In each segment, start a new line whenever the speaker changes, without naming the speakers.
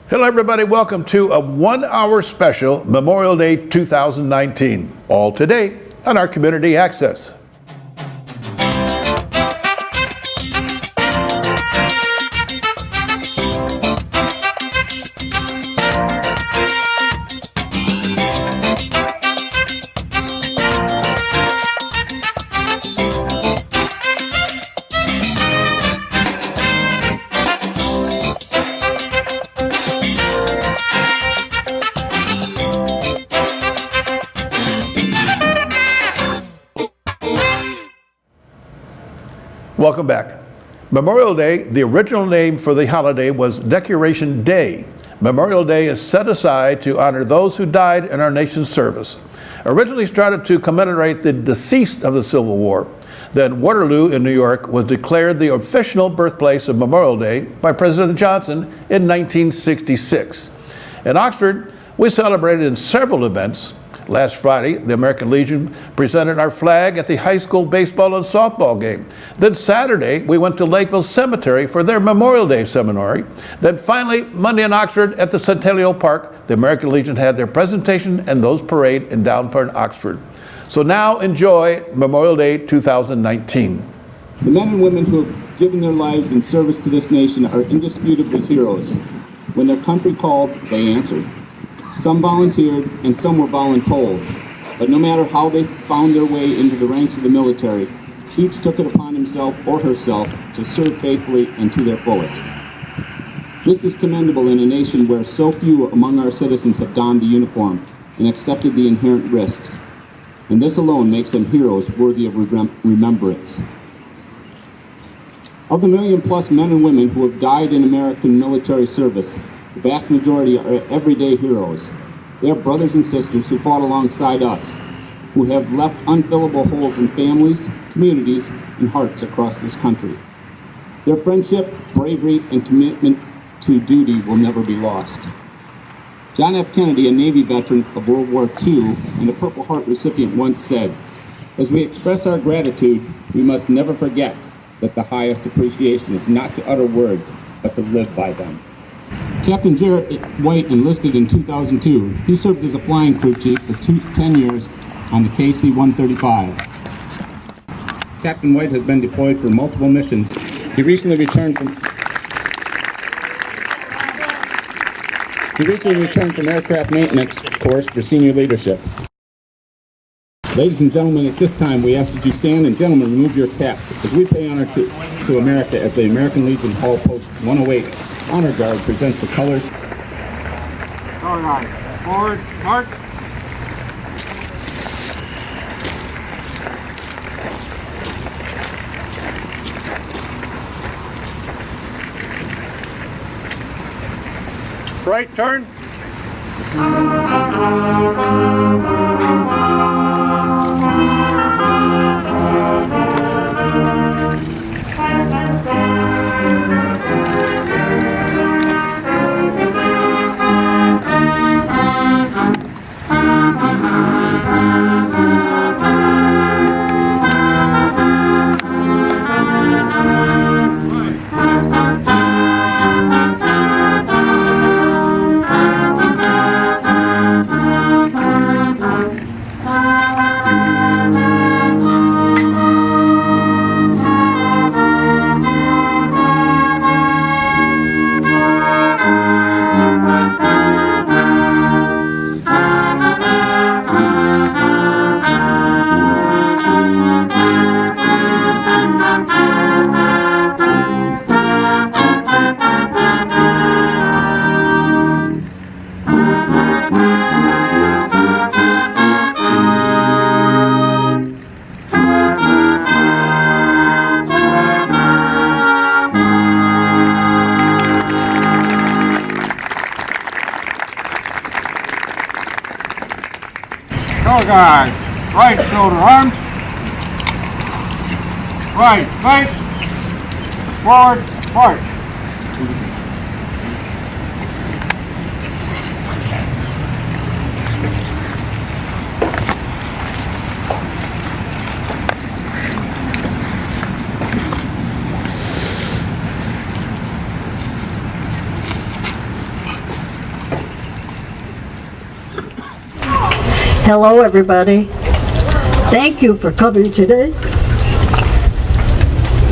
Hello, everybody. Welcome to a 1-hour special Memorial Day 2019. All today on our Community Access. Welcome back. Memorial Day, the original name for the holiday was Decoration Day. Memorial Day is set aside to honor those who died in our nation's service. Originally started to commemorate the deceased of the Civil War. Then Waterloo in New York was declared the official birthplace of Memorial Day by President Johnson in 1966. In Oxford, we celebrated in several events. Last Friday, the American Legion presented our flag at the high school baseball and softball game. Then Saturday, we went to Lakeville Cemetery for their Memorial Day ceremony. Then finally, Monday in Oxford at the Centennial Park, the American Legion had their presentation and those parade in downtown Oxford. So now enjoy Memorial Day 2019.
The men and women who have given their lives in service to this nation are indisputably heroes. When their country called, they answered. Some volunteered and some were voluntold, but no matter how they found their way into the ranks of the military, each took it upon himself or herself to serve faithfully and to their fullest. This is commendable in a nation where so few among our citizens have donned the uniform and accepted the inherent risks, and this alone makes them heroes worthy of remembrance. Of the million-plus men and women who have died in American military service, the vast majority are everyday heroes. They are brothers and sisters who fought alongside us, who have left unfillable holes in families, communities, and hearts across this country. Their friendship, bravery, and commitment to duty will never be lost. John F. Kennedy, a Navy veteran of World War II and a Purple Heart recipient, once said, "As we express our gratitude, we must never forget that the highest appreciation is not to utter words, but to live by them." Captain Jarrett White enlisted in 2002. He served as a flying crew chief for 10 years on the KC-135. Captain White has been deployed for multiple missions. He recently returned from aircraft maintenance course for senior leadership. Ladies and gentlemen, at this time we ask that you stand and gentlemen remove your caps as we pay honor to America as the American Legion Hall Post 108 Honor Guard presents the colors.
All right, forward, march. Right turn. Color guard, right shoulder arms, right face, forward, march.
Hello, everybody. Thank you for coming today.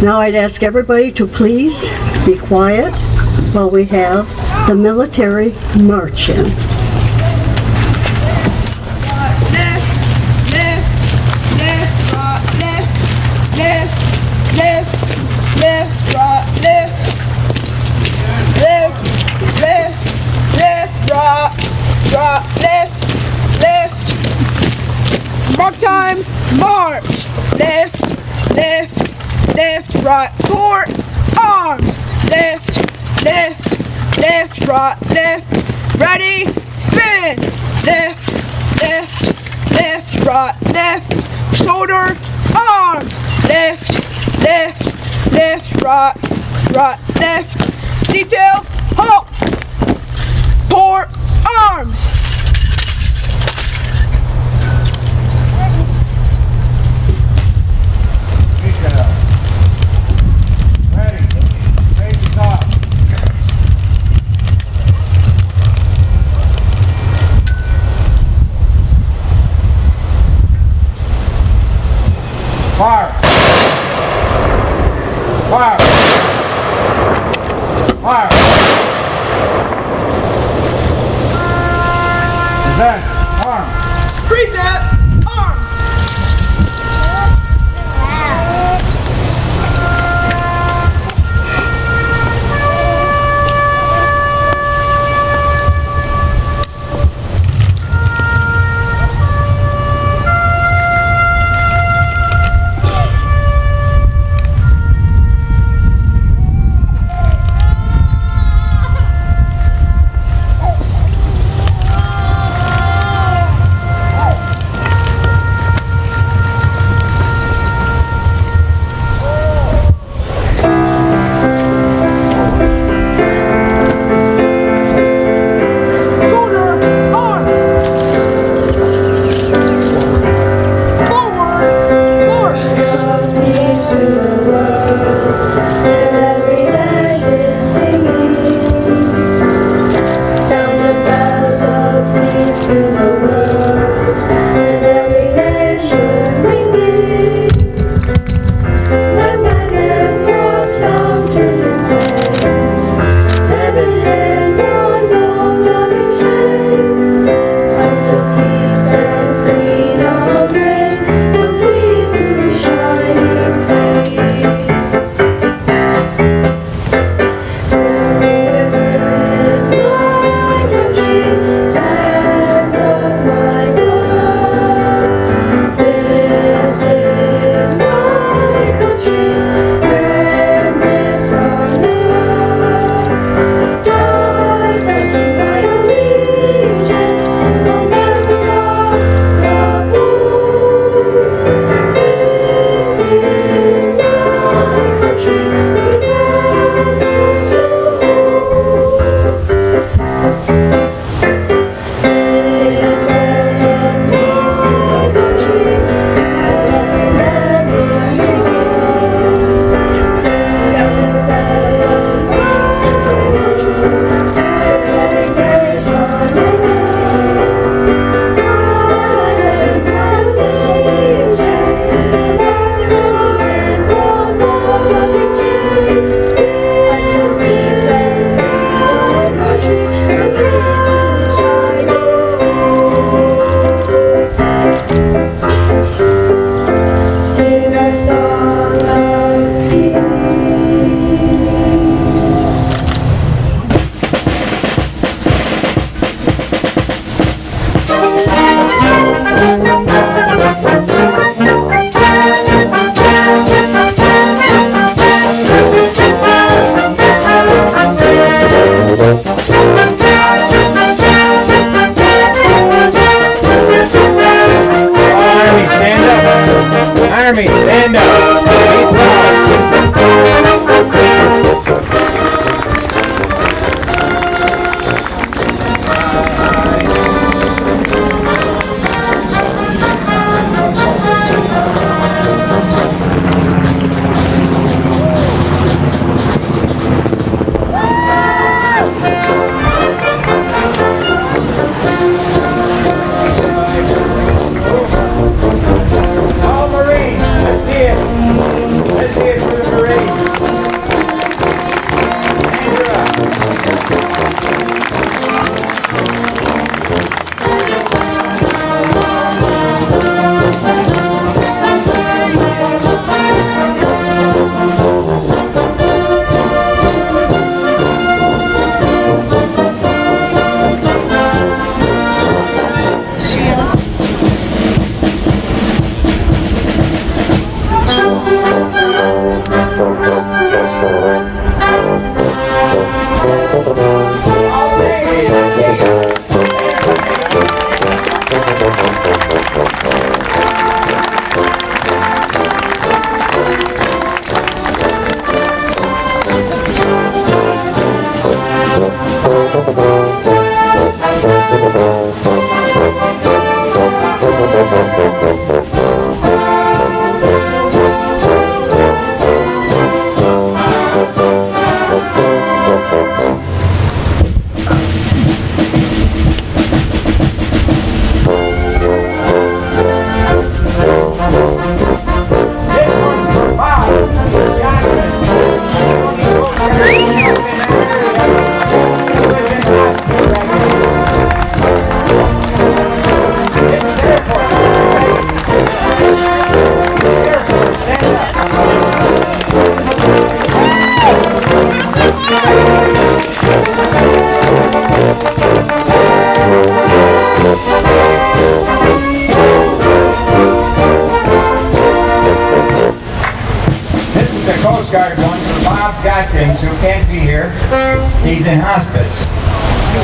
Now I'd ask everybody to please be quiet while we have the military march in.
Mark time, march. Left, left, left, right, forward, arms. Left, left, left, right, left. Ready, spin. Left, left, left, right, left. Shoulder, arms. Left, left, left, right, right, left. Detail, halt. Port, arms.
Ready. Take it off. Fire. Fire. Fire. Present. Arm.
Reset, arms.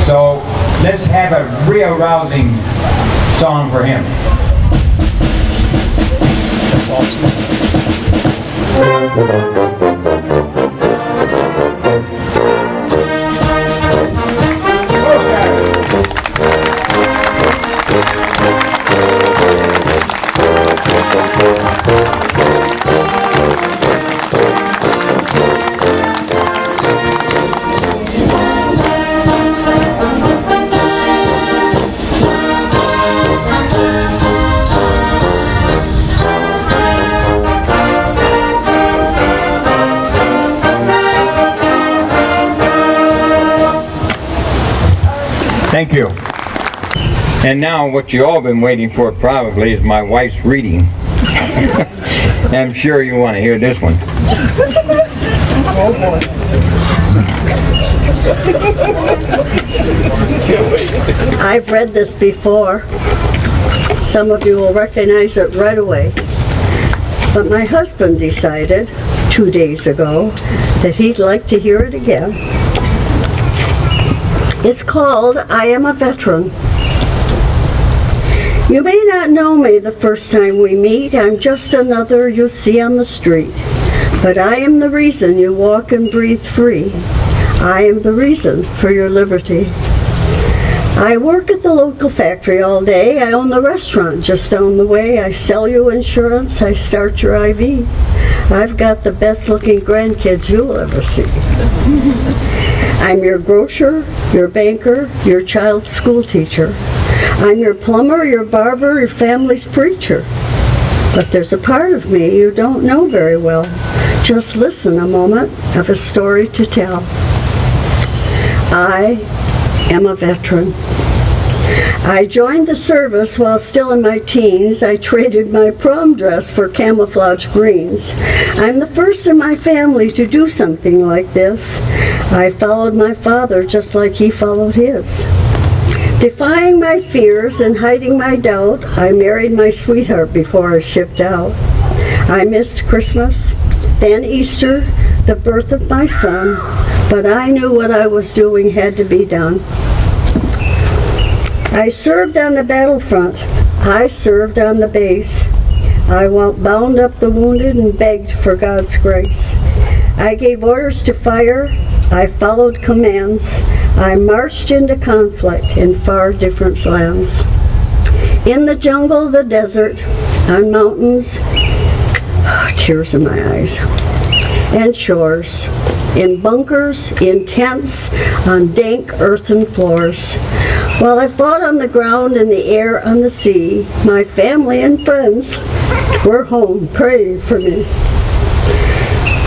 So let's have a real rousing song for him. Thank you. And now what you all been waiting for probably is my wife's reading. I'm sure you want to hear this one.
I've read this before. Some of you will recognize it right away. But my husband decided 2 days ago that he'd like to hear it again. It's called I Am a Veteran. You may not know me the first time we meet. I'm just another you see on the street. But I am the reason you walk and breathe free. I am the reason for your liberty. I work at the local factory all day. I own the restaurant just down the way. I sell you insurance. I start your IV. I've got the best looking grandkids you'll ever see. I'm your grocer, your banker, your child's school teacher. I'm your plumber, your barber, your family's preacher. But there's a part of me you don't know very well. Just listen a moment. I have a story to tell. I am a veteran. I joined the service while still in my teens. I traded my prom dress for camouflage greens. I'm the first in my family to do something like this. I followed my father just like he followed his. Defying my fears and hiding my doubt, I married my sweetheart before I shipped out. I missed Christmas, then Easter, the birth of my son, but I knew what I was doing had to be done. I served on the battlefront. I served on the base. I bound up the wounded and begged for God's grace. I gave orders to fire. I followed commands. I marched into conflict in far different lands. In the jungle, the desert, on mountains, tears in my eyes, and shores, in bunkers, in tents, on dank earthen floors. While I fought on the ground, in the air, on the sea, my family and friends were home praying for me.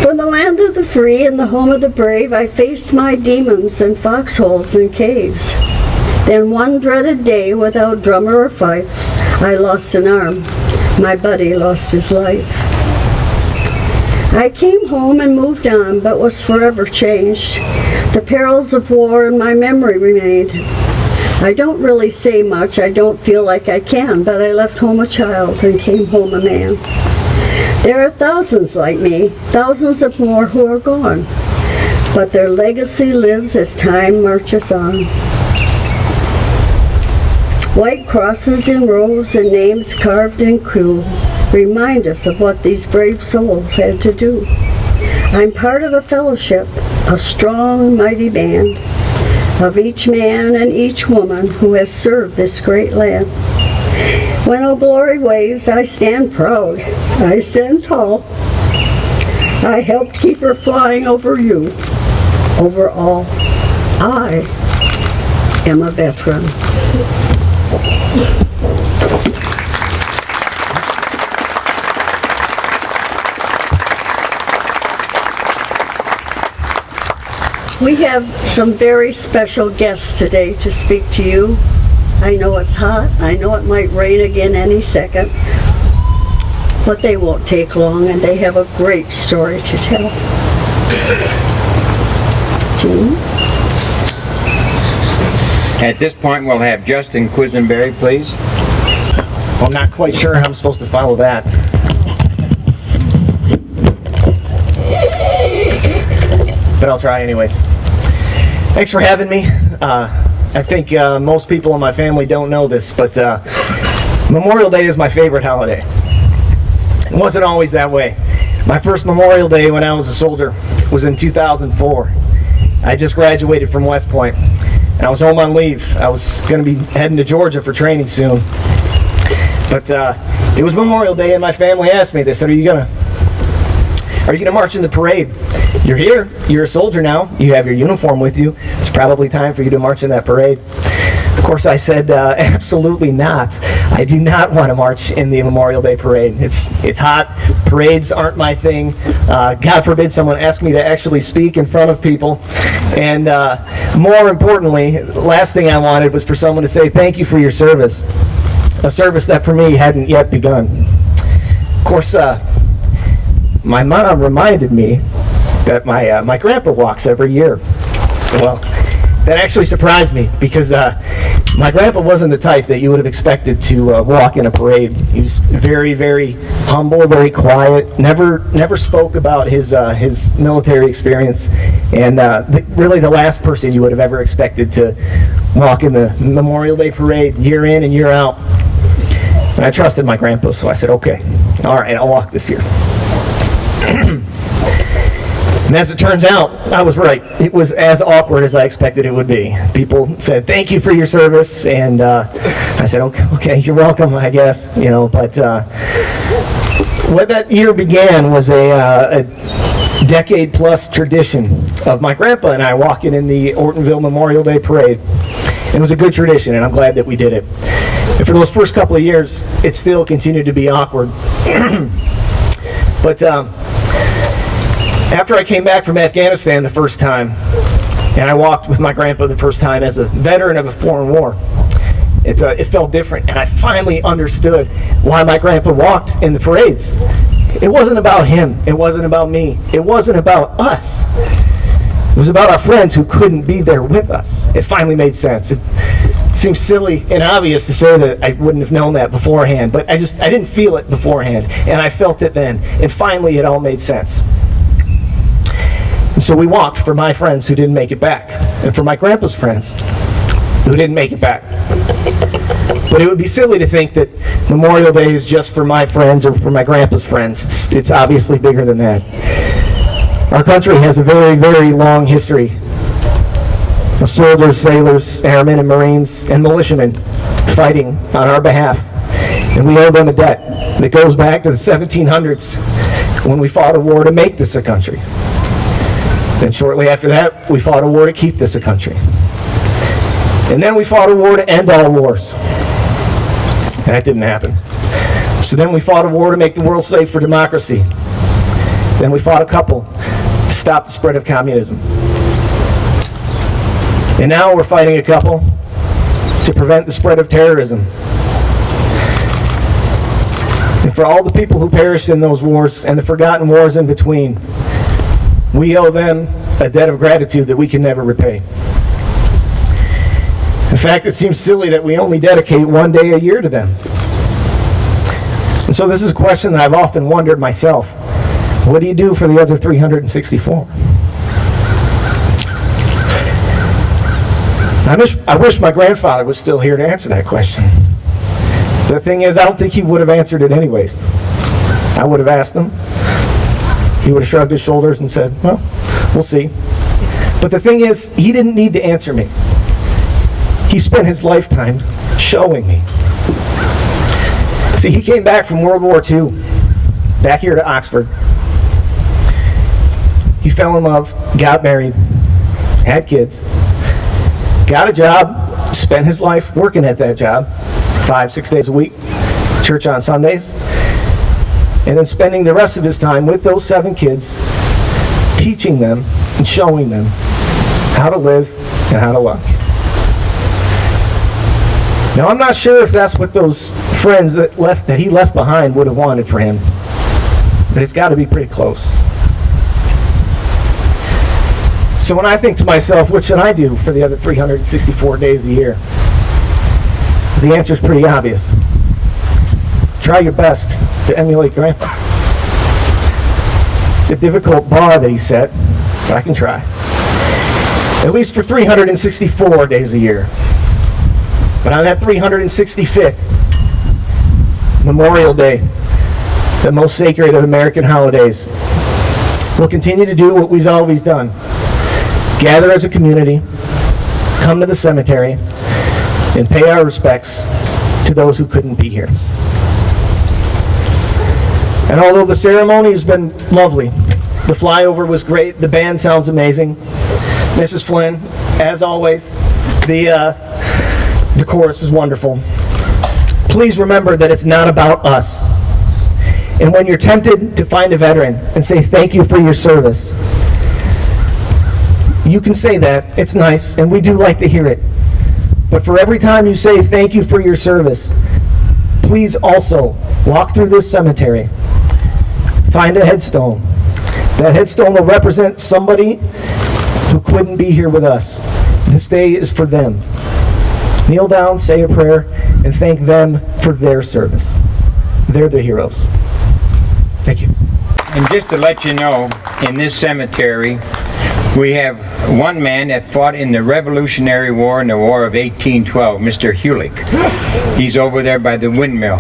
From the land of the free and the home of the brave, I faced my demons in foxholes and caves. Then one dreaded day, without drummer or fife, I lost an arm. My buddy lost his life. I came home and moved on, but was forever changed. The perils of war in my memory remained. I don't really say much, I don't feel like I can, but I left home a child and came home a man. There are thousands like me, thousands of more who are gone, but their legacy lives as time marches on. White crosses in rows and names carved in crew remind us of what these brave souls had to do. I'm part of a fellowship, a strong, mighty band, of each man and each woman who has served this great land. When Old Glory waves, I stand proud, I stand tall. I helped keep her flying over you, over all. I am a veteran. We have some very special guests today to speak to you. I know it's hot. I know it might rain again any second. But they won't take long, and they have a great story to tell. Jean?
At this point, we'll have Justin Quisenberry, please.
Well, I'm not quite sure how I'm supposed to follow that. But I'll try anyways. Thanks for having me. I think most people in my family don't know this, but Memorial Day is my favorite holiday. It wasn't always that way. My first Memorial Day when I was a soldier was in 2004. I just graduated from West Point, and I was home on leave. I was going to be heading to Georgia for training soon. But it was Memorial Day, and my family asked me, they said, are you gonna march in the parade? You're here, you're a soldier now, you have your uniform with you, it's probably time for you to march in that parade. Of course I said, absolutely not. I do not want to march in the Memorial Day parade. It's hot, parades aren't my thing. God forbid someone ask me to actually speak in front of people. And more importantly, last thing I wanted was for someone to say thank you for your service. A service that for me hadn't yet begun. Of course, my mom reminded me that my grandpa walks every year. So, well, that actually surprised me because my grandpa wasn't the type that you would have expected to walk in a parade. He was very, very humble, very quiet, never spoke about his military experience, and really the last person you would have ever expected to walk in the Memorial Day parade year in and year out. And I trusted my grandpa, so I said, okay, all right, I'll walk this year. And as it turns out, I was right. It was as awkward as I expected it would be. People said, thank you for your service, and I said, okay, you're welcome, I guess, but what that year began was a decade-plus tradition of my grandpa and I walking in the Ortonville Memorial Day Parade. It was a good tradition, and I'm glad that we did it. And for those first couple of years, it still continued to be awkward. But after I came back from Afghanistan the first time, and I walked with my grandpa the first time as a veteran of a foreign war, it felt different, and I finally understood why my grandpa walked in the parades. It wasn't about him. It wasn't about me. It wasn't about us. It was about our friends who couldn't be there with us. It finally made sense. It seems silly and obvious to say that I wouldn't have known that beforehand, but I didn't feel it beforehand, and I felt it then, and finally it all made sense. And so we walked for my friends who didn't make it back, and for my grandpa's friends who didn't make it back. But it would be silly to think that Memorial Day is just for my friends or for my grandpa's friends. It's obviously bigger than that. Our country has a very, very long history of soldiers, sailors, airmen, and Marines, and militiamen fighting on our behalf. And we owe them a debt that goes back to the 1700s when we fought a war to make this a country. Then shortly after that, we fought a war to keep this a country. And then we fought a war to end all wars. And that didn't happen. So then we fought a war to make the world safe for democracy. Then we fought a couple to stop the spread of communism. And now we're fighting a couple to prevent the spread of terrorism. And for all the people who perished in those wars and the forgotten wars in between, we owe them a debt of gratitude that we can never repay. In fact, it seems silly that we only dedicate one day a year to them. And so this is a question that I've often wondered myself. What do you do for the other 364? I wish my grandfather was still here to answer that question. The thing is, I don't think he would have answered it anyways. I would have asked him. He would have shrugged his shoulders and said, well, we'll see. But the thing is, he didn't need to answer me. He spent his lifetime showing me. See, he came back from World War II, back here to Oxford. He fell in love, got married, had kids, got a job, spent his life working at that job, 5-6 days a week, church on Sundays, and then spending the rest of his time with those 7 kids, teaching them and showing them how to live and how to love. Now, I'm not sure if that's what those friends that he left behind would have wanted for him, but it's got to be pretty close. So when I think to myself, what should I do for the other 364 days a year? The answer is pretty obvious. Try your best to emulate Grandpa. It's a difficult bar that he set, but I can try. At least for 364 days a year. But on that 365th Memorial Day, the most sacred of American holidays, we'll continue to do what we've always done. Gather as a community, come to the cemetery, and pay our respects to those who couldn't be here. And although the ceremony has been lovely, the flyover was great, the band sounds amazing, Mrs. Flynn, as always, the chorus was wonderful. Please remember that it's not about us. And when you're tempted to find a veteran and say thank you for your service, you can say that. It's nice, and we do like to hear it. But for every time you say thank you for your service, please also walk through this cemetery, find a headstone. That headstone will represent somebody who couldn't be here with us. This day is for them. Kneel down, say a prayer, and thank them for their service. They're the heroes. Thank you.
And just to let you know, in this cemetery, we have one man that fought in the Revolutionary War in the War of 1812, Mr. Hewlick. He's over there by the windmill.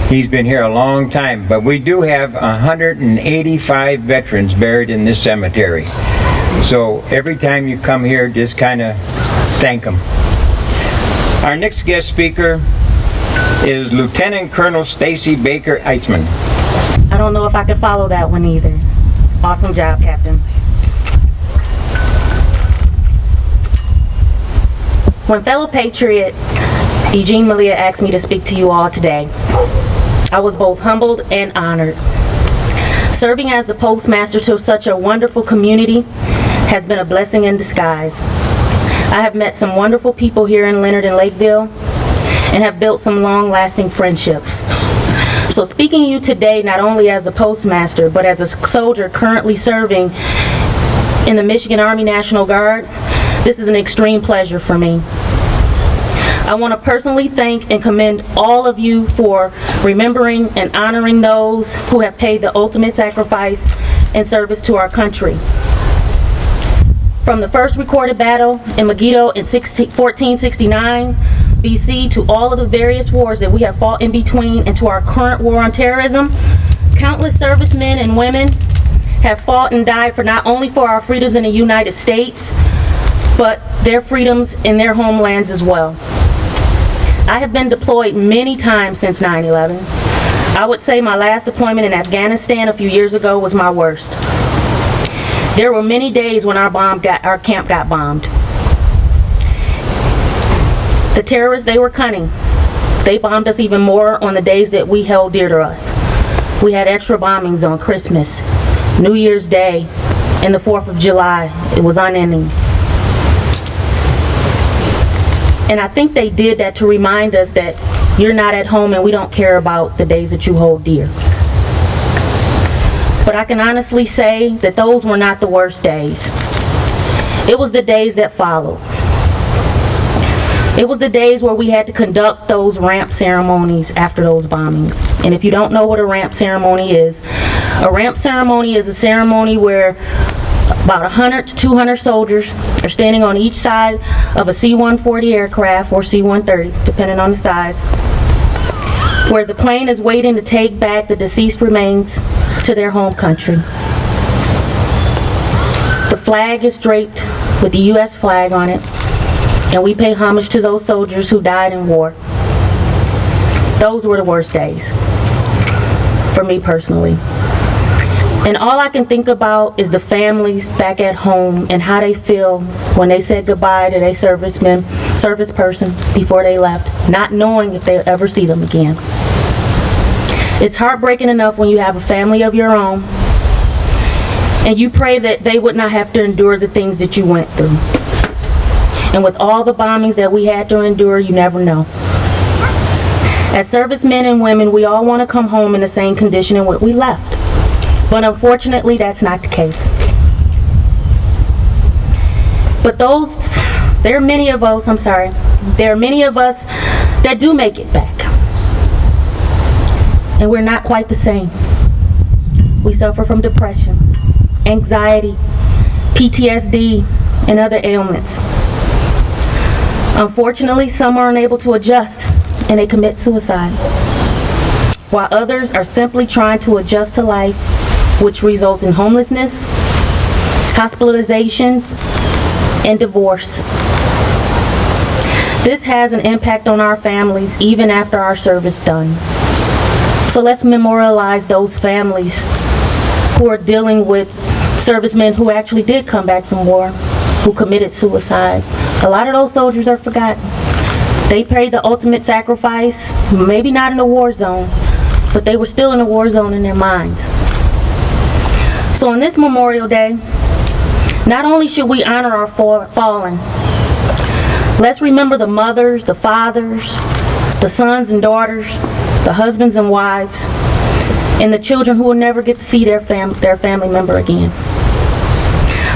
He's been here a long time, but we do have 185 veterans buried in this cemetery. So every time you come here, just kind of thank them. Our next guest speaker is Lieutenant Colonel Stacy Baker Eitzman.
I don't know if I could follow that one either. Awesome job, Captain. When fellow patriot Eugene Malia asked me to speak to you all today, I was both humbled and honored. Serving as the postmaster to such a wonderful community has been a blessing in disguise. I have met some wonderful people here in Leonard and Lakeville and have built some long-lasting friendships. So speaking to you today, not only as a postmaster, but as a soldier currently serving in the Michigan Army National Guard, this is an extreme pleasure for me. I want to personally thank and commend all of you for remembering and honoring those who have paid the ultimate sacrifice in service to our country. From the first recorded battle in Megiddo in 1469 BC to all of the various wars that we have fought in between and to our current war on terrorism, countless servicemen and women have fought and died for not only for our freedoms in the United States, but their freedoms in their homelands as well. I have been deployed many times since 9/11. I would say my last deployment in Afghanistan a few years ago was my worst. There were many days when our camp got bombed. The terrorists, they were cunning. They bombed us even more on the days that we held dear to us. We had extra bombings on Christmas, New Year's Day, and the 4th of July. It was unending. And I think they did that to remind us that you're not at home and we don't care about the days that you hold dear. But I can honestly say that those were not the worst days. It was the days that followed. It was the days where we had to conduct those ramp ceremonies after those bombings. And if you don't know what a ramp ceremony is a ceremony where about 100 to 200 soldiers are standing on each side of a C-140 aircraft or C-130, depending on the size, where the plane is waiting to take back the deceased remains to their home country. The flag is draped with the U.S. flag on it, and we pay homage to those soldiers who died in war. Those were the worst days, for me personally. And all I can think about is the families back at home and how they feel when they said goodbye to their service person before they left, not knowing if they'll ever see them again. It's heartbreaking enough when you have a family of your own and you pray that they would not have to endure the things that you went through. And with all the bombings that we had to endure, you never know. As servicemen and women, we all want to come home in the same condition in what we left. But unfortunately, that's not the case. But there are many of us that do make it back. And we're not quite the same. We suffer from depression, anxiety, PTSD, and other ailments. Unfortunately, some are unable to adjust and they commit suicide, while others are simply trying to adjust to life, which results in homelessness, hospitalizations, and divorce. This has an impact on our families even after our service done. So let's memorialize those families who are dealing with servicemen who actually did come back from war, who committed suicide. A lot of those soldiers are forgotten. They paid the ultimate sacrifice, maybe not in a war zone, but they were still in a war zone in their minds. So on this Memorial Day, not only should we honor our fallen, let's remember the mothers, the fathers, the sons and daughters, the husbands and wives, and the children who will never get to see their family member again.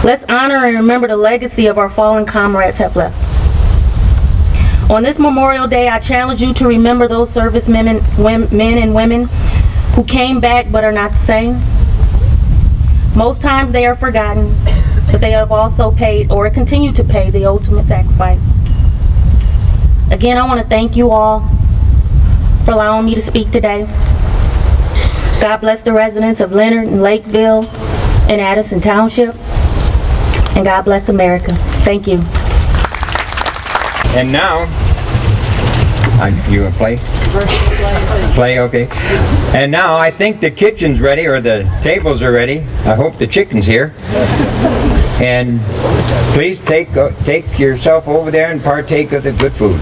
Let's honor and remember the legacy of our fallen comrades have left. On this Memorial Day, I challenge you to remember those servicemen men and women who came back but are not the same. Most times they are forgotten, but they have also paid or continue to pay the ultimate sacrifice. Again, I want to thank you all for allowing me to speak today. God bless the residents of Leonard and Lakeville and Addison Township. And God bless America. Thank you.
And now, you want to play? Play, okay. And now I think the kitchen's ready, or the tables are ready. I hope the chicken's here. And please take yourself over there and partake of the good food.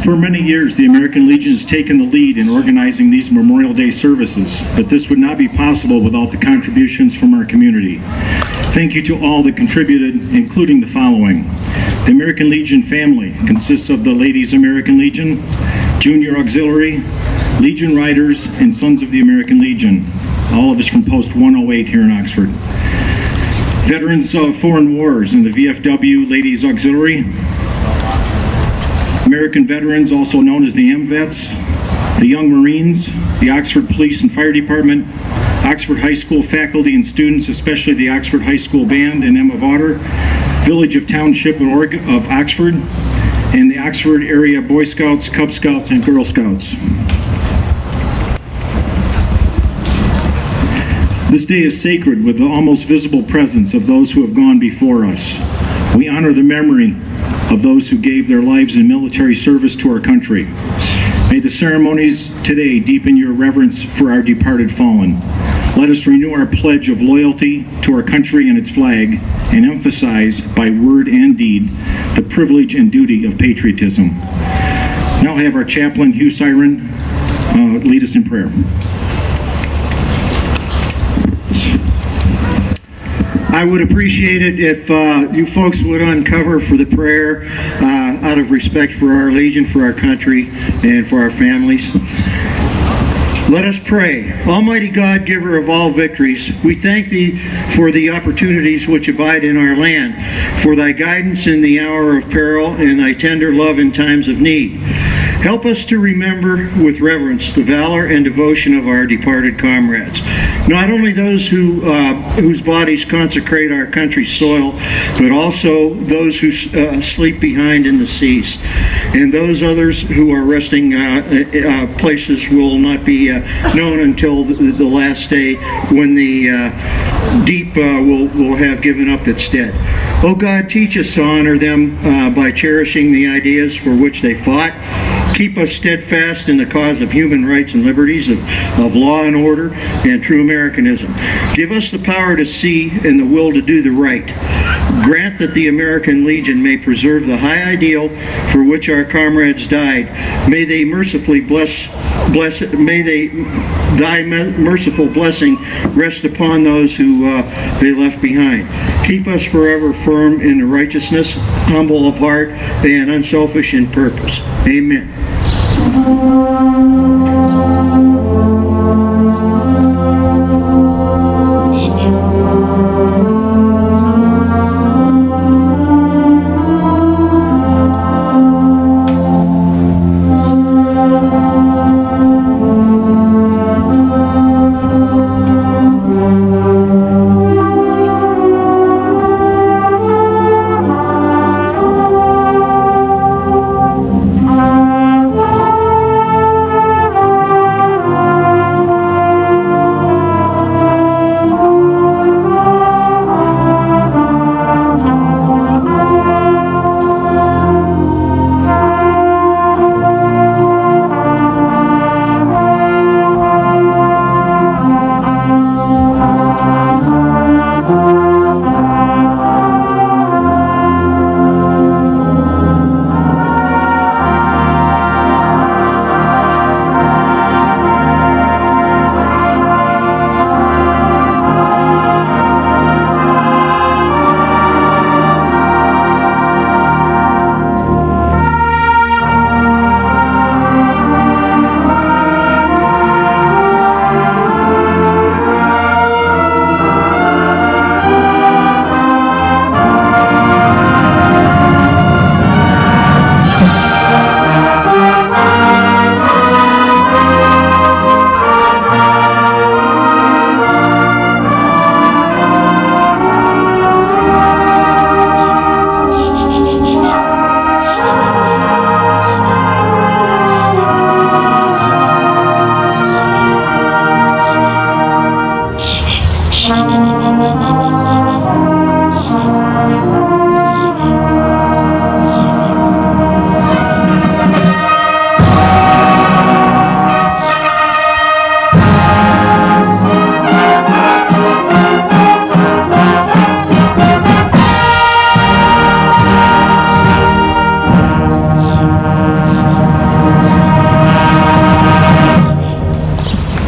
For many years, the American Legion has taken the lead in organizing these Memorial Day services, but this would not be possible without the contributions from our community. Thank you to all that contributed, including the following. The American Legion family consists of the Ladies American Legion, Junior Auxiliary, Legion Riders, and Sons of the American Legion, all of us from Post 108 here in Oxford. Veterans of Foreign Wars in the VFW Ladies Auxiliary, American veterans, also known as the MVets, the Young Marines, the Oxford Police and Fire Department, Oxford High School faculty and students, especially the Oxford High School Band and Emma Vaughter, Village of Township of Oxford, and the Oxford area Boy Scouts, Cub Scouts, and Girl Scouts. This day is sacred with the almost visible presence of those who have gone before us. We honor the memory of those who gave their lives in military service to our country. May the ceremonies today deepen your reverence for our departed fallen. Let us renew our pledge of loyalty to our country and its flag and emphasize by word and deed the privilege and duty of patriotism. Now I have our chaplain, Hugh Siren, lead us in prayer.
I would appreciate it if you folks would uncover for the prayer out of respect for our Legion, for our country, and for our families. Let us pray. Almighty God, giver of all victories, we thank Thee for the opportunities which abide in our land, for Thy guidance in the hour of peril, and Thy tender love in times of need. Help us to remember with reverence the valor and devotion of our departed comrades, not only those whose bodies consecrate our country's soil, but also those who sleep behind in the seas, and those others who are resting places will not be known until the last day, when the deep will have given up its dead. Oh God, teach us to honor them by cherishing the ideas for which they fought. Keep us steadfast in the cause of human rights and liberties, of law and order, and true Americanism. Give us the power to see and the will to do the right. Grant that the American Legion may preserve the high ideal for which our comrades died. May they mercifully Thy merciful blessing rest upon those who they left behind. Keep us forever firm in righteousness, humble of heart, and unselfish in purpose. Amen.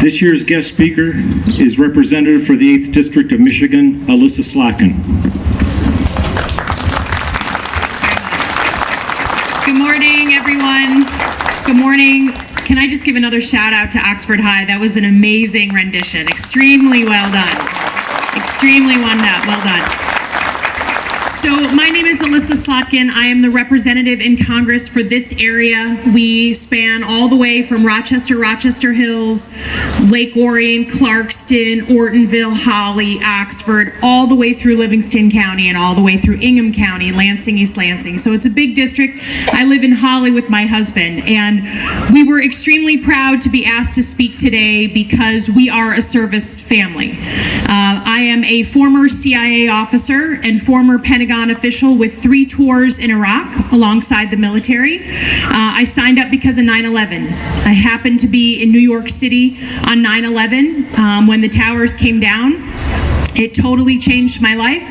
This year's guest speaker is Representative for the 8th District of Michigan, Alyssa Slotkin.
Good morning, everyone. Good morning. Can I just give another shout out to Oxford High? That was an amazing rendition. Extremely well done. Extremely well done. So my name is Alyssa Slotkin. I am the representative in Congress for this area. We span all the way from Rochester, Rochester Hills, Lake Orion, Clarkston, Ortonville, Holly, Oxford, all the way through Livingston County and all the way through Ingham County, Lansing, East Lansing. So it's a big district. I live in Holly with my husband, and we were extremely proud to be asked to speak today because we are a service family. I am a former CIA officer and former Pentagon official with 3 tours in Iraq alongside the military. I signed up because of 9/11. I happened to be in New York City on 9/11 when the towers came down. It totally changed my life.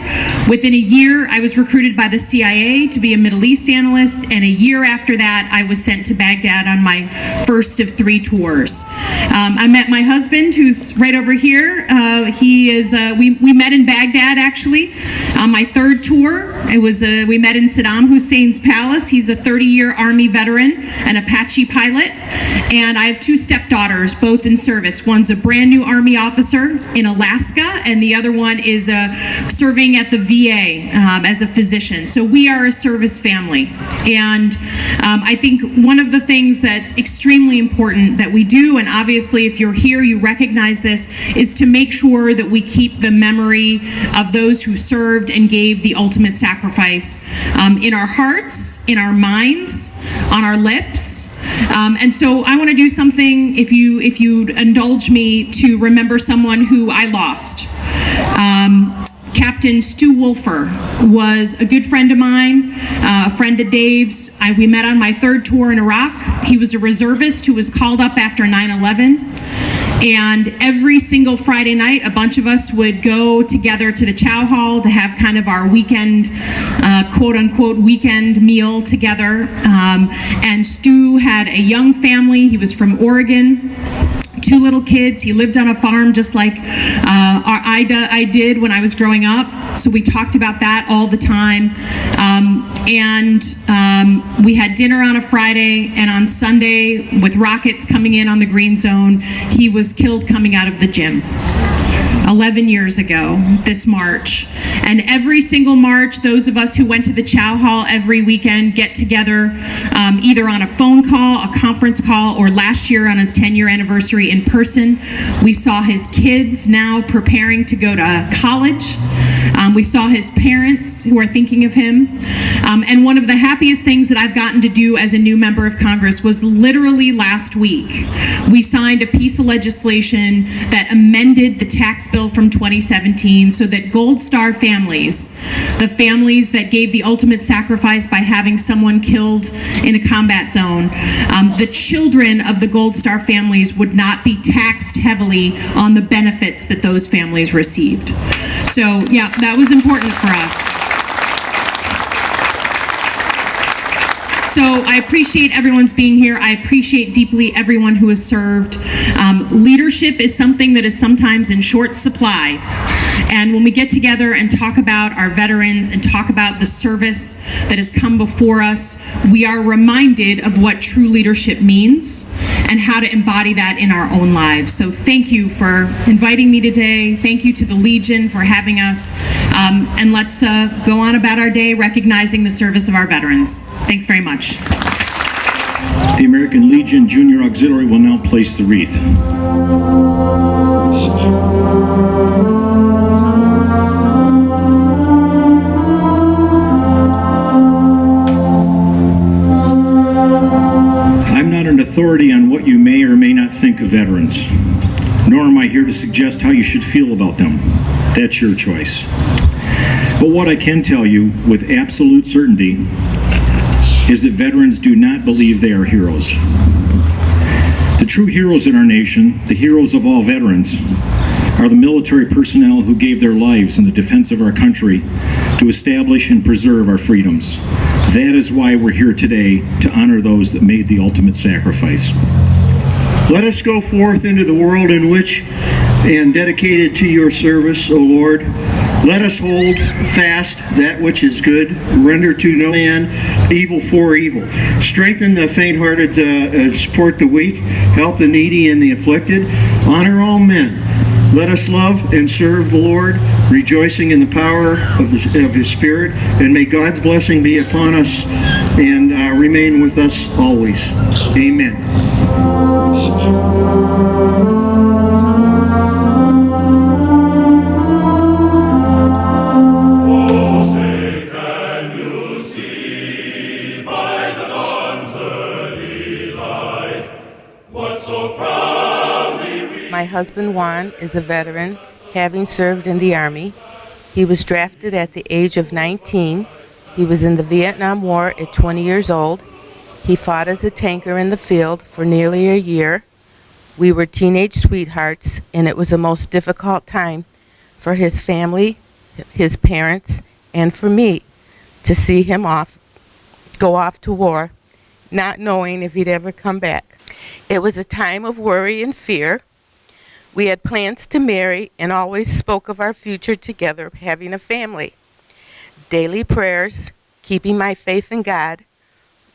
Within a year, I was recruited by the CIA to be a Middle East analyst, and a year after that, I was sent to Baghdad on my first of 3 tours. I met my husband, who's right over here. We met in Baghdad, actually, on my 3rd tour. We met in Saddam Hussein's palace. He's a 30-year Army veteran, an Apache pilot, and I have 2 stepdaughters, both in service. One's a brand new Army officer in Alaska, and the other one is serving at the VA as a physician. So we are a service family. And I think one of the things that's extremely important that we do, and obviously if you're here you recognize this, is to make sure that we keep the memory of those who served and gave the ultimate sacrifice in our hearts, in our minds, on our lips. And so I want to do something, if you'd indulge me, to remember someone who I lost. Captain Stu Wolfer was a good friend of mine, a friend of Dave's. We met on my 3rd tour in Iraq. He was a reservist who was called up after 9/11. And every single Friday night, a bunch of us would go together to the chow hall to have kind of our weekend, quote unquote, weekend meal together. And Stu had a young family. He was from Oregon. 2 little kids. He lived on a farm just like I did when I was growing up. So we talked about that all the time. We had dinner on a Friday, and on Sunday, with rockets coming in on the green zone, he was killed coming out of the gym. 11 years ago, this March. And every single March, those of us who went to the chow hall every weekend get together, either on a phone call, a conference call, or last year on his 10-year anniversary in person. We saw his kids now preparing to go to college. We saw his parents who are thinking of him. And one of the happiest things that I've gotten to do as a new member of Congress was literally last week. We signed a piece of legislation that amended the tax bill from 2017 so that Gold Star families, the families that gave the ultimate sacrifice by having someone killed in a combat zone, the children of the Gold Star families would not be taxed heavily on the benefits that those families received. So yeah, that was important for us. So I appreciate everyone's being here. I appreciate deeply everyone who has served. Leadership is something that is sometimes in short supply. And when we get together and talk about our veterans and talk about the service that has come before us, we are reminded of what true leadership means and how to embody that in our own lives. So thank you for inviting me today. Thank you to the Legion for having us. And let's go on about our day recognizing the service of our veterans. Thanks very much.
The American Legion Junior Auxiliary will now place the wreath. I'm not an authority on what you may or may not think of veterans, nor am I here to suggest how you should feel about them. That's your choice. But what I can tell you with absolute certainty is that veterans do not believe they are heroes. The true heroes in our nation, the heroes of all veterans, are the military personnel who gave their lives in the defense of our country to establish and preserve our freedoms. That is why we're here today, to honor those that made the ultimate sacrifice.
Let us go forth into the world in which and dedicated to your service, O Lord. Let us hold fast that which is good, render to no man evil for evil. Strengthen the faint-hearted, support the weak, help the needy and the afflicted, honor all men, Let us love and serve the Lord, rejoicing in the power of His Spirit, and may God's blessing be upon us and remain with us always. Amen.
My husband Juan is a veteran, having served in the Army. He was drafted at the age of 19. He was in the Vietnam War at 20 years old. He fought as a tanker in the field for nearly a year. We were teenage sweethearts, and it was a most difficult time for his family, his parents, and for me to see him go off to war, not knowing if he'd ever come back. It was a time of worry and fear. We had plans to marry and always spoke of our future together, having a family. Daily prayers, keeping my faith in God,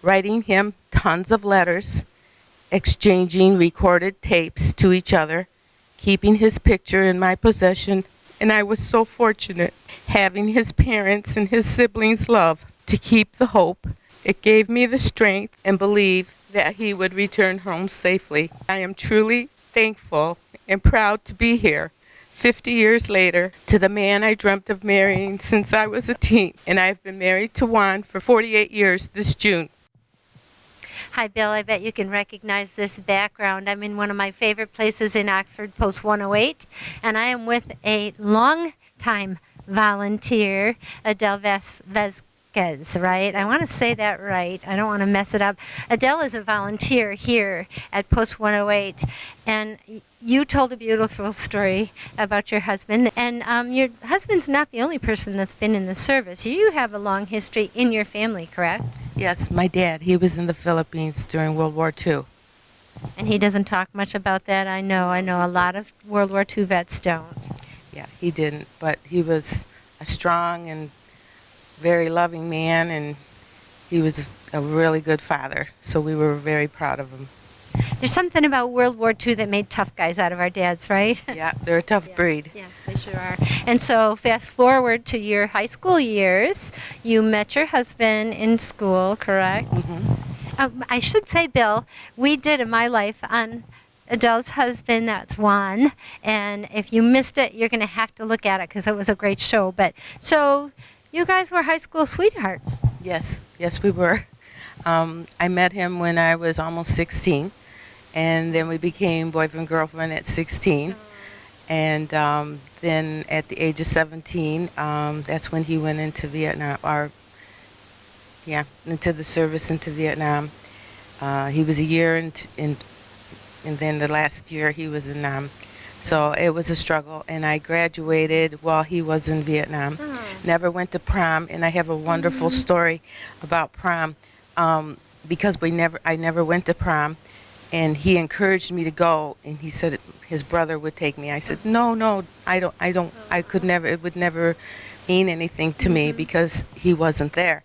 writing him tons of letters, exchanging recorded tapes to each other, keeping his picture in my possession, and I was so fortunate having his parents and his siblings' love to keep the hope. It gave me the strength and belief that he would return home safely. I am truly thankful and proud to be here 50 years later to the man I dreamt of marrying since I was a teen. And I've been married to Juan for 48 years this June.
Hi, Bill. I bet you can recognize this background. I'm in one of my favorite places in Oxford, Post 108, and I am with a long-time volunteer, Adele Vasquez, right? I want to say that right. I don't want to mess it up. Adele is a volunteer here at Post 108, and you told a beautiful story about your husband, and your husband's not the only person that's been in the service. You have a long history in your family, correct?
Yes, my dad, he was in the Philippines during World War II.
And he doesn't talk much about that, I know. I know a lot of World War II vets don't.
Yeah, he didn't, but he was a strong and very loving man, and he was a really good father, so we were very proud of him.
There's something about World War II that made tough guys out of our dads, right?
Yeah, they're a tough breed.
Yeah, they sure are. And so fast forward to your high school years, you met your husband in school, correct?
Mm-hmm.
I should say, Bill, we did a My Life on Adele's husband, that's Juan, and if you missed it, you're going to have to look at it because it was a great show. But so you guys were high school sweethearts.
Yes, we were. I met him when I was almost 16, and then we became boyfriend girlfriend at 16. And then at the age of 17, that's when he went into Vietnam, into the service into Vietnam. He was a year and then the last year he was in Nam. So it was a struggle, and I graduated while he was in Vietnam. Never went to prom, and I have a wonderful story about prom because I never went to prom, and he encouraged me to go, and he said his brother would take me. I said, no, I could never, it would never mean anything to me because he wasn't there.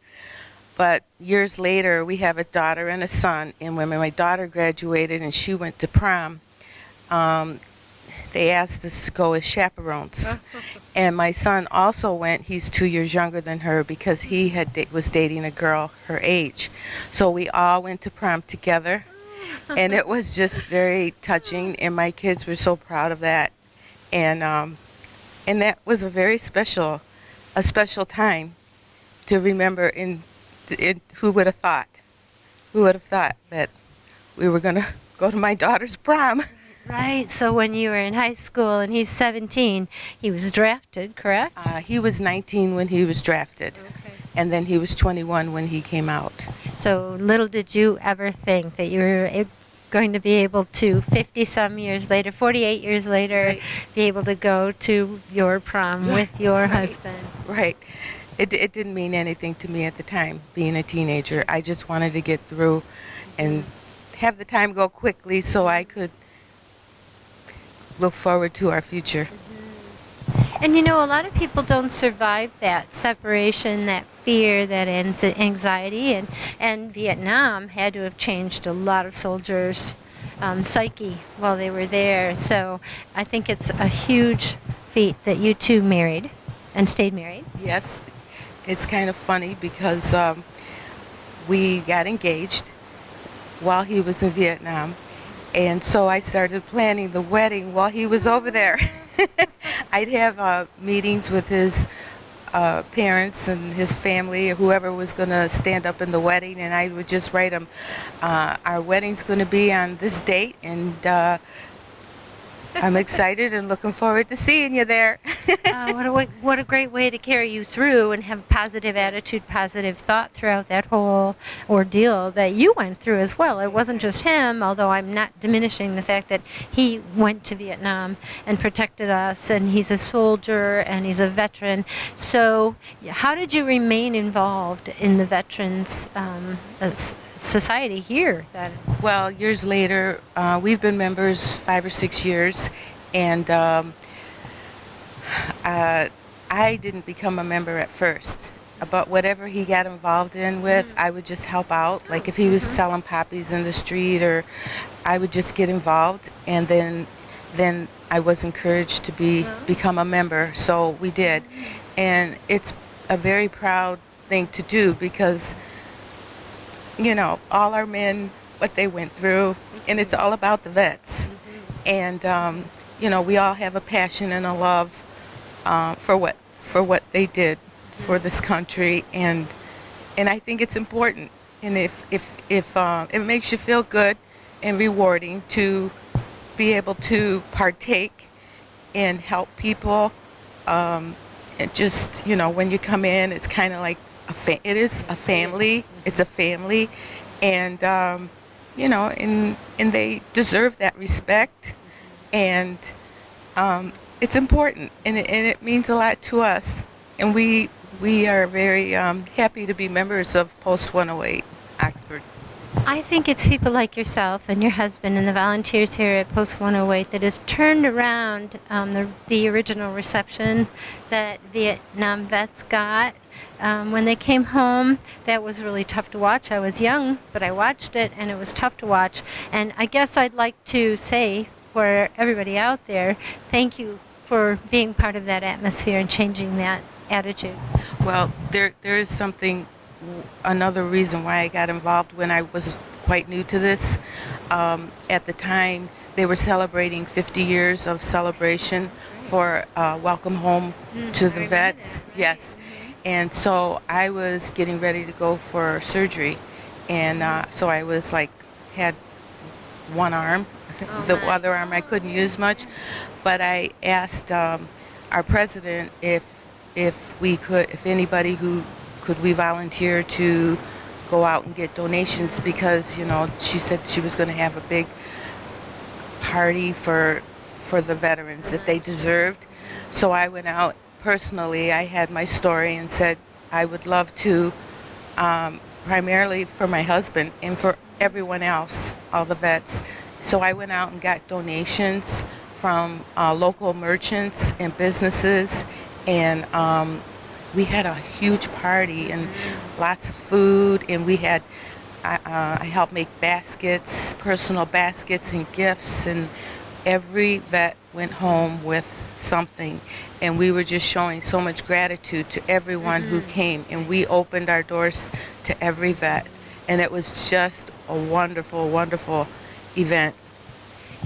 But years later, we have a daughter and a son, and when my daughter graduated and she went to prom, they asked us to go as chaperones. And my son also went. He's 2 years younger than her because he was dating a girl her age. So we all went to prom together, and it was just very touching, and my kids were so proud of that. And that was a very special time to remember. Who would have thought? Who would have thought that we were going to go to my daughter's prom?
Right. So when you were in high school and he's 17, he was drafted, correct?
He was 19 when he was drafted.
Okay.
And then he was 21 when he came out.
So little did you ever think that you were going to be able to, 50-some years later, 48 years later,
Right.
be able to go to your prom with your husband.
Right. It didn't mean anything to me at the time, being a teenager. I just wanted to get through and have the time go quickly so I could look forward to our future.
And you know, a lot of people don't survive that separation, that fear, that anxiety, and Vietnam had to have changed a lot of soldiers' psyche while they were there. So I think it's a huge feat that you two married and stayed married.
Yes, it's kind of funny because we got engaged while he was in Vietnam, and so I started planning the wedding while he was over there. I'd have meetings with his parents and his family, or whoever was going to stand up in the wedding, and I would just write them, our wedding's going to be on this date, and I'm excited and looking forward to seeing you there.
What a great way to carry you through and have a positive attitude, positive thought throughout that whole ordeal that you went through as well. It wasn't just him, although I'm not diminishing the fact that he went to Vietnam and protected us, and he's a soldier and he's a veteran. So how did you remain involved in the veterans society here then?
Well, years later, we've been members 5 or 6 years, and I didn't become a member at first. But whatever he got involved in with, I would just help out. Like if he was selling poppies in the street, or I would just get involved, and then I was encouraged to become a member. So we did, and it's a very proud thing to do because, you know, all our men, what they went through, and it's all about the vets. And, you know, we all have a passion and a love for what they did for this country, and I think it's important. And if it makes you feel good and rewarding to be able to partake and help people, it just, you know, when you come in, it's kind of like it is a family. It's a family, and you know, and they deserve that respect, and it's important, and it means a lot to us, and we are very happy to be members of Post 108 Oxford.
I think it's people like yourself and your husband and the volunteers here at Post 108 that have turned around the original reception that Vietnam vets got when they came home. That was really tough to watch. I was young, but I watched it, and it was tough to watch. And I guess I'd like to say for everybody out there, thank you for being part of that atmosphere and changing that attitude.
Well, there is something, another reason why I got involved when I was quite new to this. At the time, they were celebrating 50 years of celebration for Welcome Home to the vets.
Right?
Yes. And so I was getting ready to go for surgery. And so I was like, had one arm. The other arm I couldn't use much. But I asked our president if anybody who could we volunteer to go out and get donations, because, you know, she said she was going to have a big party for the veterans that they deserved. So I went out personally. I had my story and said I would love to, primarily for my husband and for everyone else, all the vets. So I went out and got donations from local merchants and businesses, and we had a huge party and lots of food, and we had I helped make baskets, personal baskets and gifts, and every vet went home with something, and we were just showing so much gratitude to everyone who came, and we opened our doors to every vet, and it was just a wonderful, wonderful event.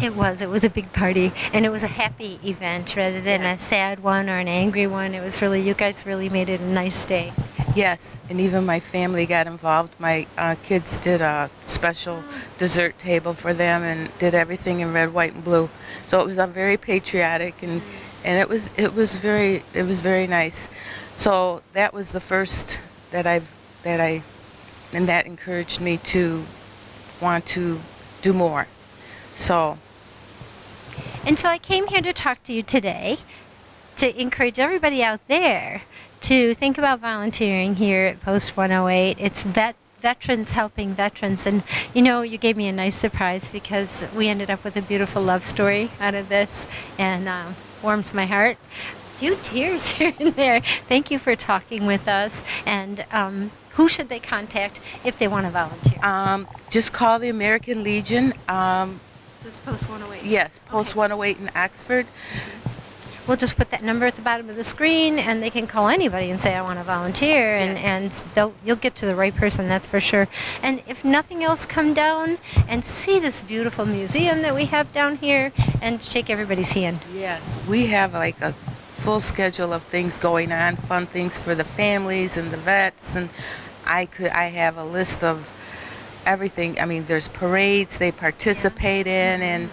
It was a big party, and it was a happy event rather than a sad one or an angry one. It was really, you guys really made it a nice day.
Yes, and even my family got involved. My kids did a special dessert table for them and did everything in red, white, and blue. So it was very patriotic, and it was very nice. So that was the first that that encouraged me to want to do more.
And so I came here to talk to you today to encourage everybody out there to think about volunteering here at Post 108. It's veterans helping veterans. And, you know, you gave me a nice surprise because we ended up with a beautiful love story out of this, and warms my heart. A few tears here and there. Thank you for talking with us. And who should they contact if they want to volunteer?
Just call the American Legion.
Just post 108.
Yes, Post 108 in Oxford.
We'll just put that number at the bottom of the screen, and they can call anybody and say, I want to volunteer, and you'll get to the right person, that's for sure. And if nothing else, come down and see this beautiful museum that we have down here and shake everybody's hand.
Yes, we have like a full schedule of things going on, fun things for the families and the vets, and I have a list of everything. I mean, there's parades they participate in, and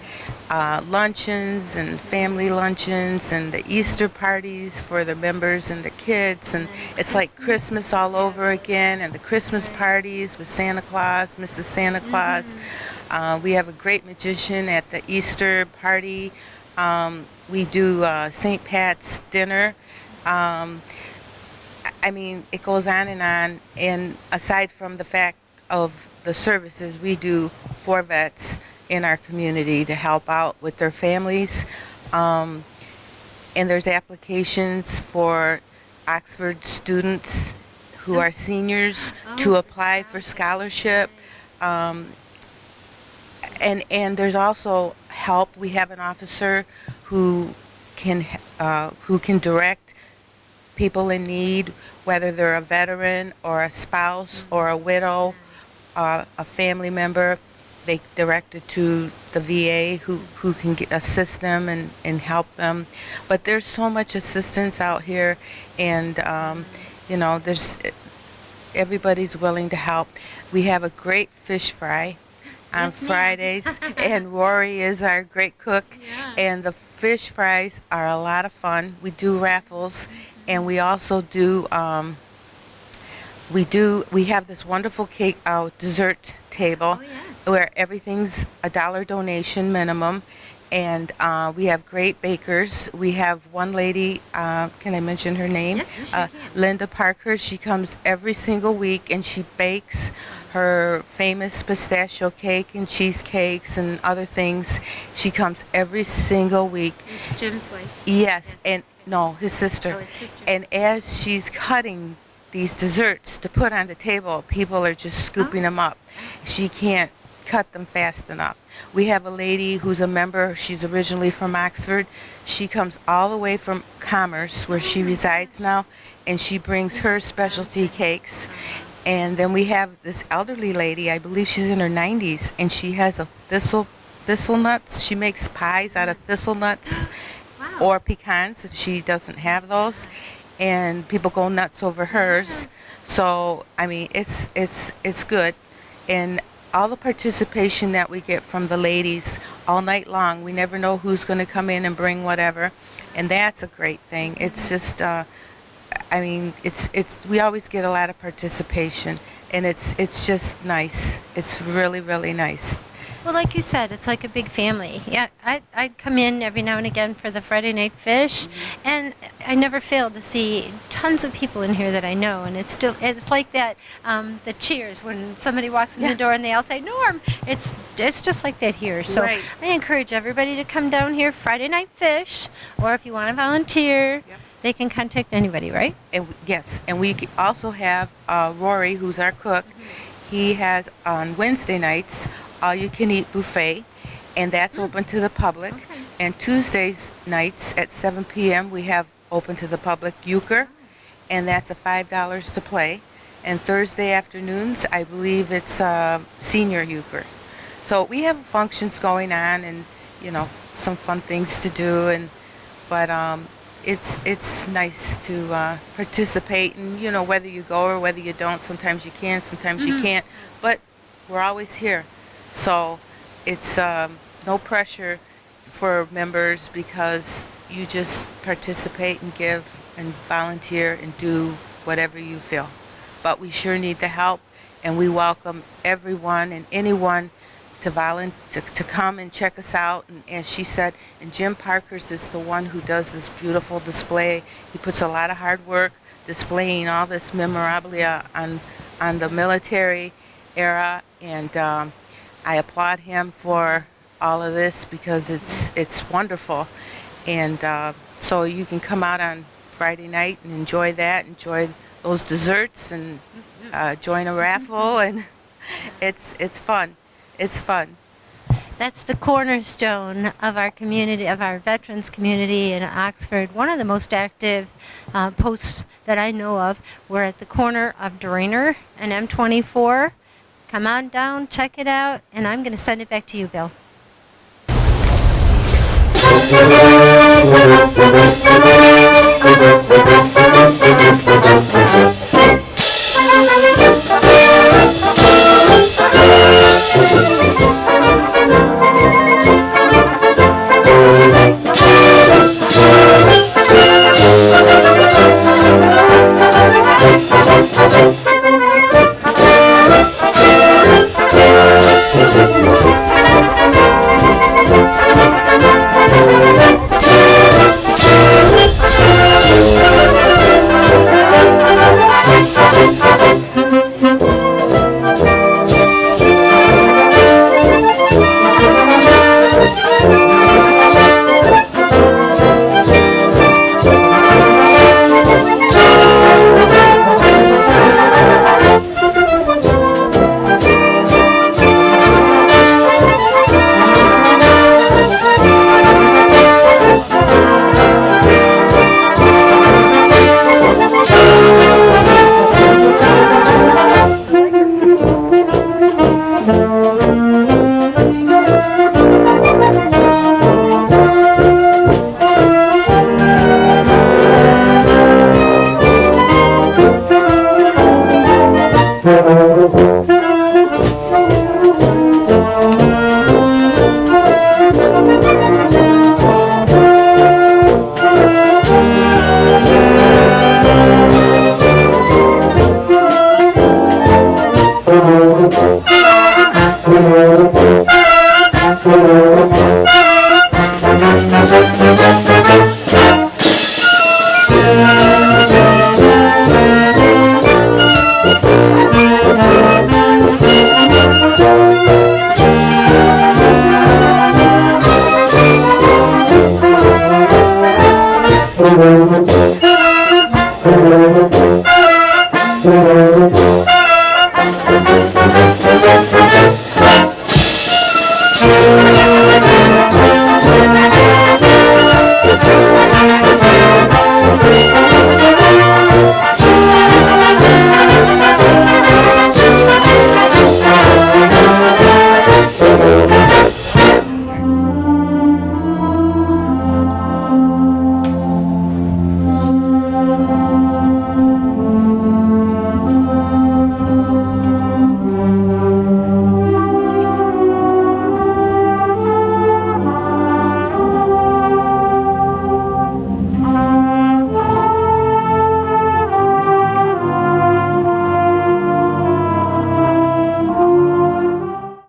luncheons and family luncheons and the Easter parties for the members and the kids, and it's like Christmas all over again, and the Christmas parties with Santa Claus, Mrs. Santa Claus. We have a great magician at the Easter party. We do St. Pat's dinner. I mean, it goes on, and aside from the fact of the services we do for vets in our community to help out with their families, and there's applications for Oxford students who are seniors to apply for scholarship, and there's also help. We have an officer who can direct people in need, whether they're a veteran or a spouse or a widow, a family member. They direct it to the VA who can assist them and help them. But there's so much assistance out here, and there's everybody's willing to help. We have a great fish fry on Fridays, and Rory is our great cook, and the fish fries are a lot of fun. We do raffles, and we also do we have this wonderful cake dessert table where everything's $1 donation minimum, and we have great bakers. We have one lady, can I mention her name?
Yes, you sure can.
Linda Parker. She comes every single week, and she bakes her famous pistachio cake and cheesecakes and other things. She comes every single week.
It's Jim's wife.
Yes, and no, his sister.
Oh, his sister.
And as she's cutting these desserts to put on the table, people are just scooping them up. She can't cut them fast enough. We have a lady who's a member. She's originally from Oxford. She comes all the way from Commerce, where she resides now, and she brings her specialty cakes. And then we have this elderly lady, I believe she's in her 90s, and she has a thistle nuts. She makes pies out of thistle nuts or pecans if she doesn't have those, and people go nuts over hers. So I mean, it's good, and all the participation that we get from the ladies all night long. We never know who's going to come in and bring whatever, and that's a great thing. It's just we always get a lot of participation, and it's just nice. It's really, really nice.
Well, like you said, it's like a big family. Yeah, I come in every now and again for the Friday night fish, and I never fail to see tons of people in here that I know, and it's like that, the cheers when somebody walks in the door and they all say, Norm. It's just like that here. So
Right.
I encourage everybody to come down here Friday night fish, or if you want to volunteer, they can contact anybody, right?
And yes, and we also have Rory, who's our cook. He has on Wednesday nights all-you-can-eat buffet, and that's open to the public. And Tuesdays nights at 7 p.m. we have open to the public euchre, and that's a $5 to play. And Thursday afternoons, I believe it's senior euchre. So we have functions going on, and some fun things to do, but it's nice to participate, and whether you go or whether you don't. Sometimes you can, sometimes you can't, but we're always here. So it's no pressure for members, because you just participate and give and volunteer and do whatever you feel. But we sure need the help, and we welcome everyone and anyone to come and check us out. And as she said, and Jim Parker's is the one who does this beautiful display. He puts a lot of hard work displaying all this memorabilia on the military era, and I applaud him for all of this, because it's wonderful. And so you can come out on Friday night and enjoy those desserts and join a raffle, and it's fun. It's fun.
That's the cornerstone of our community, of our veterans community in Oxford. One of the most active posts that I know of. We're at the corner of Drainer and M24. Come on down, check it out, and I'm going to send it back to you, Bill.